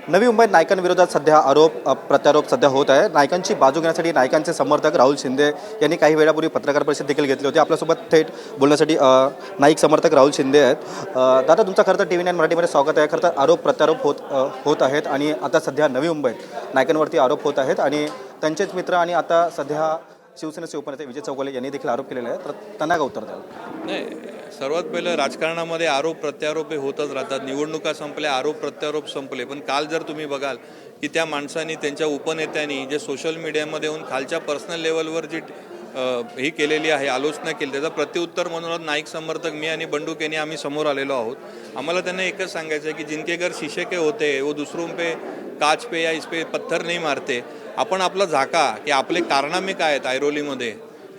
नवी मुंबईत नायकांविरोधात सध्या प्रत्यारोप सध्या होत आहे। नायकांची बाजू घेण्यासाठी नायकांचे समर्थक राहुल शिंदे यांनी काही वेळापूर्वी पत्रकार परिषद देखील घेतली होती। आपल्यासोबत थेट बोलण्यासाठी नाईक समर्थक राहुल शिंदे आहेत। दादा, तुमचं खरं तर TV9 मराठीमध्ये स्वागत आहे। खरं तर आरोप प्रत्यारोप होत आहेत आणि आता सध्या नवी मुंबईत नायकांवरती आरोप होत आहेत आणि त्यांचेच मित्र आणि आता सध्या शिवसेनेचे उपनेते विजय चौगुले यांनी देखील आरोप केलेले आहेत। तर त्यांना काय उत्तर द्याल? नाही, सर्वात पहिलं राजकारणामध्ये आरोप प्रत्यारोप हे होतच राहतात। निवडणुका संपल्या, आरोप प्रत्यारोप संपले, पण काल जर तुम्ही बघाल की त्या माणसांनी त्यांच्या उपनेत्यांनी जे सोशल मीडियामध्ये येऊन खालच्या पर्सनल लेवलवर जी ही केलेली आहे, आलोचना केली, त्याचा प्रत्युत्तर म्हणून नाईक समर्थक मी आणि बंडूक यांनी आम्ही समोर आलेलो आहोत। आम्हाला त्यांना एकच सांगायचं आहे की जिनके घर शीशे के होते वो दूसरों पे काच पे या इस पे पत्थर नहीं मारते। आपण आपला झाका की आपले कारनामे काय आहेत ऐरोलीमध्ये,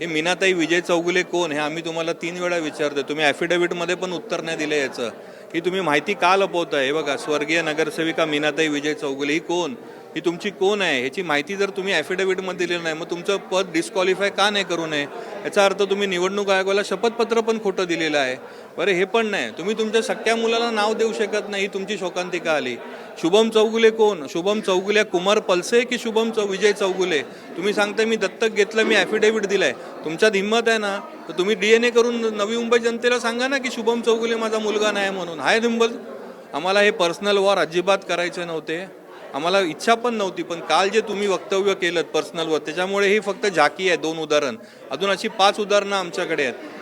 हे मीनाताई विजय चौगुले कोण हे आम्ही तुम्हाला 3 वेळा विचारतो। तुम्ही ॲफिडेव्हिटमध्ये पण उत्तर नाही दिले याचं की तुम्ही माहिती का लपवताय। हे बघा, स्वर्गीय नगरसेविका मीनाताई विजय चौगुले ही कोण, ही तुमची कोण आहे, ह्याची माहिती जर तुम्ही ॲफिडेव्हिटमध्ये दिली नाही, मग तुमचं पद डिस्क्वालिफाय का नाही करू नये। याचा अर्थ तुम्ही निवडणूक आयोगाला शपथपत्र पण खोटं दिलेलं आहे। बरं, हे पण नाही, तुम्ही तुमच्या सख्या मुलाला नाव देऊ शकत नाही, ही तुमची शोकांतिका आली। शुभम चौगुले कोण, शुभम चौगुले कुमार पलसे की शुभम विजय चौगुले? तुम्ही सांगताय मी दत्तक घेतलं, मी ॲफिडेव्हिट दिलाय, तुमच्यात हिंमत आहे ना तर तुम्ही DNA करून नवी मुंबई जनतेला सांगा ना की शुभम चौगुले माझा मुलगा नाही म्हणून। हाय हिंमत? आम्हाला हे पर्सनल वॉर अजिबात करायचे नव्हते, आम्हाला इच्छा पण नव्हती, पण काल जे तुम्ही वक्तव्य केलं पर्सनलवर त्याच्यामुळे ही फक्त झाकी आहे। 2 उदाहरण, अजून अशी 5 उदाहरणं आमच्याकडे आहेत।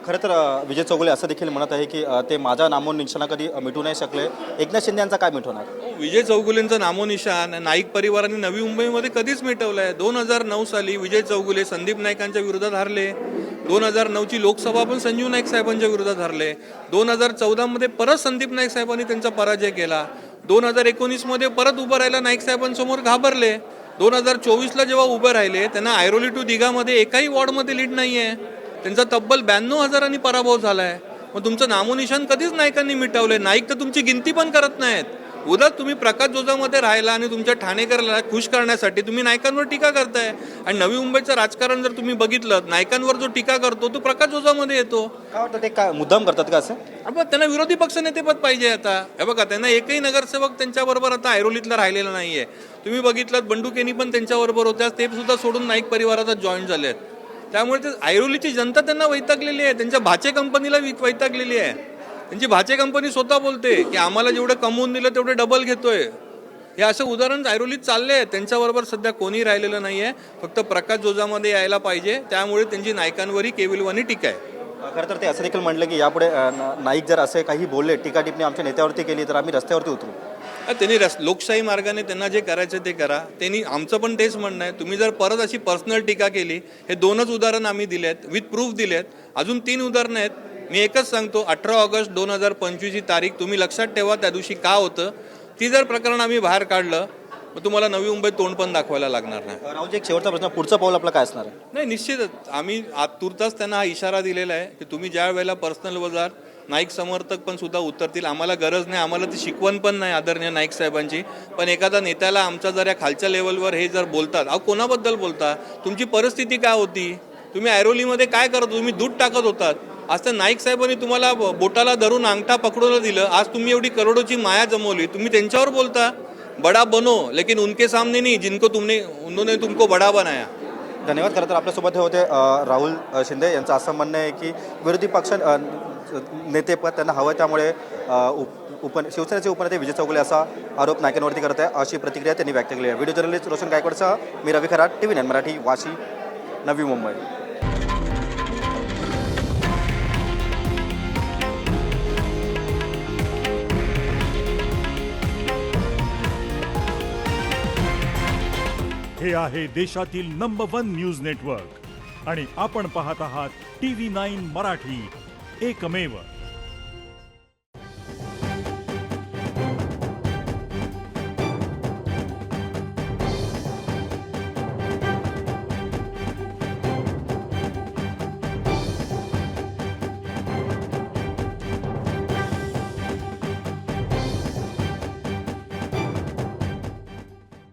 खरं तर विजय चौगुले असं देखील म्हणत आहे की ते माझा नामोनिशाणा कधी मिटू नाही शकले। एकनाथ शिंदे यांचा काय मिटवणार? विजय चौगुलेंचं नामोनिशाण नाईक परिवाराने नवी मुंबईमध्ये कधीच मिटवलं आहे। 2009 साली विजय चौगुले संदीप नाईकांच्या विरोधात हारले, 2009ची लोकसभा पण संजीव नाईक साहेबांच्या विरोधात हारले, 2014 मध्ये परत संदीप नाईक साहेबांनी त्यांचा पराजय केला, 2019 मध्ये परत उभं राहायला नाईक साहेबांसमोर घाबरले, 2024ला जेव्हा उभं राहिले त्यांना ऐरोली टू दिघामध्ये एकाही वॉर्डमध्ये लीड नाही आहे, त्यांचा तब्बल 92,000 पराभव झाला आहे। मग तुमचं नामोनिशाण कधीच नायकांनी मिटवले। नाईक तर तुमची गिनती पण करत नाहीत। उद्या तुम्ही प्रकाश जोजामध्ये राहिला आणि तुमच्या ठाणेकरला खुश करण्यासाठी तुम्ही नायकांवर टीका करताय। आणि नवी मुंबईचं राजकारण जर तुम्ही बघितलं, नायकांवर जो टीका करतो तो प्रकाश जोजामध्ये येतो। काय वाटतं, ते काय मुद्दाम करतात का असं? आपण त्यांना विरोधी पक्षनेतेपद पाहिजे आता। हे बघा, त्यांना एकही नगरसेवक त्यांच्याबरोबर आता ऐरोलीतला राहिलेला नाहीये। तुम्ही बघितलं बंडूक यांनी पण त्यांच्याबरोबर होत्या, ते सुद्धा सोडून नाईक परिवारात जॉईन झालेत। त्यामुळे ते ऐरोलीची जनता त्यांना वैतागलेली आहे, त्यांच्या भाचे कंपनीला वैतागलेली आहे। त्यांची भाचे कंपनी स्वतः बोलते की आम्हाला जेवढं कमवून दिलं तेवढे डबल घेतोय। हे असं उदाहरण ऐरोलीत चालले आहे। त्यांच्याबरोबर सध्या कोणी राहिलेलं नाहीये, फक्त प्रकाश जोजामध्ये यायला पाहिजे, त्यामुळे त्यांची नायकांवरही केविलवाणी टीका आहे। खरं तर ते असं देखील म्हटलं की यापुढे नाईक जर असे काही बोलले, टीका टिप्पणी आमच्या नेत्यावरती केली तर आम्ही रस्त्यावरती उतरू। त्यांनी लोकशाही मार्गाने त्यांना जे करायचं ते करा। त्यांनी आमचं पण तेच म्हणणं आहे, तुम्ही जर परत अशी पर्सनल टीका केली, हे 2च उदाहरण आम्ही दिलेत, विथ प्रूफ दिलेत, अजून 3 उदाहरणं आहेत। मी एकच सांगतो, 18 ऑगस्ट 2025 ही तारीख तुम्ही लक्षात ठेवा, त्या दिवशी का होतं। ती जर प्रकरण आम्ही बाहेर काढलं मग तुम्हाला नवी मुंबईत तोंड पण दाखवायला लागणार नाही। राहुलजी, एक शेवटचा प्रश्न, पुढचं पाऊल आपलं काय असणार आहे? नाही, निश्चितच आम्ही तुर्तास त्यांना हा इशारा दिलेला आहे की तुम्ही ज्या वेळेला पर्सनल वजार नाईक समर्थक पण सुद्धा उतरतील, आम्हाला गरज नाही, आम्हाला ती शिकवण पण नाही आदरणीय नाईक साहेबांची, पण एखादा नेत्याला आमच्या जर या खालच्या लेवलवर हे जर बोलतात, अहो कोणाबद्दल बोलता, तुमची परिस्थिती काय होती, तुम्ही ऐरोलीमध्ये काय करत होता, तुम्ही दूध टाकत होतात, आज तर नाईक साहेबांनी तुम्हाला बोटाला धरून अंगठा पकडून दिलं, आज तुम्ही एवढी करोडोची माया जमवली, तुम्ही त्यांच्यावर बोलता बडा बनो, लेकिन उनके सामने नहीं जिनको उन्होंने तुमको बडा बनाया। धन्यवाद। खरं तर आपल्यासोबत हे होते राहुल शिंदे यांचं असं म्हणणं आहे की विरोधी पक्ष नेतेपद त्यांना हवं, त्यामुळे शिवसेनेचे उपनेते विजय चौगुले असा आरोप नायकांवरती करत आहे, अशी प्रतिक्रिया त्यांनी व्यक्त केली आहे। व्हिडिओ जर्नलिस्ट रोशन गायकवाडसह मी रवी खराट, TV9 मराठी, वाशी, नवी मुंबई। हे आहे देशातील नंबर 1 न्यूज नेटवर्क आणि आपण पाहत आहात TV9 मराठी, एकमेव।